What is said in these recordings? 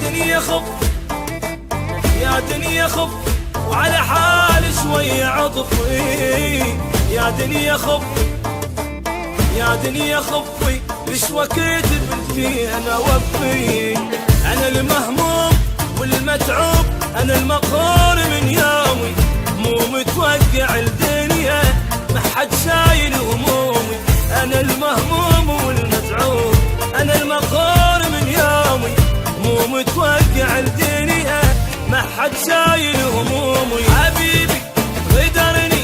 دنيا خف يا دنيا خف وعلى حال شوية عطفي. يا دنيا خف يا دنيا خفي ليش وقت بنتي انا وفي. انا المهموم والمتعوب انا المقهور من يومي، مو متوقع الدنيا ما حد شايل همومي. انا المهموم والمتعوب انا المقهور من يومي، مو متوقع الدنيا ما حد شايل همومي. حبيبي غدرني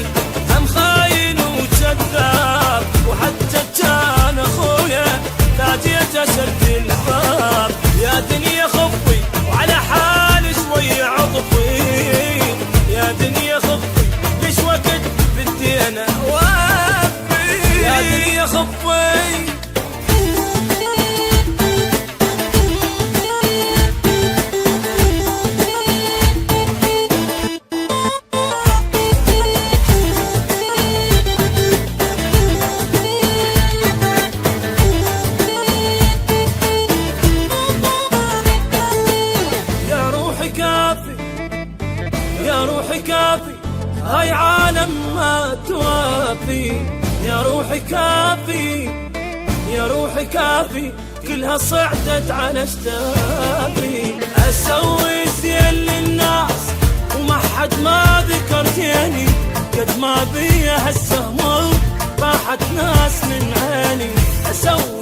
هم خاين وكذاب، وحتى كان اخويا تاجيته سد الباب. يا دنيا خفي وعلى حال شوي عطفي. يا دنيا خفي ليش وقت بدي انا وفي. يا دنيا خفي يا روحي كافي هاي عالم ما توافي. يا روحي كافي يا روحي كافي كلها صعدت على اشتافي. اسوي زين للناس وما حد ما ذكرتيني، قد ما بيا هالسهم راحت ناس من عيني. اسوي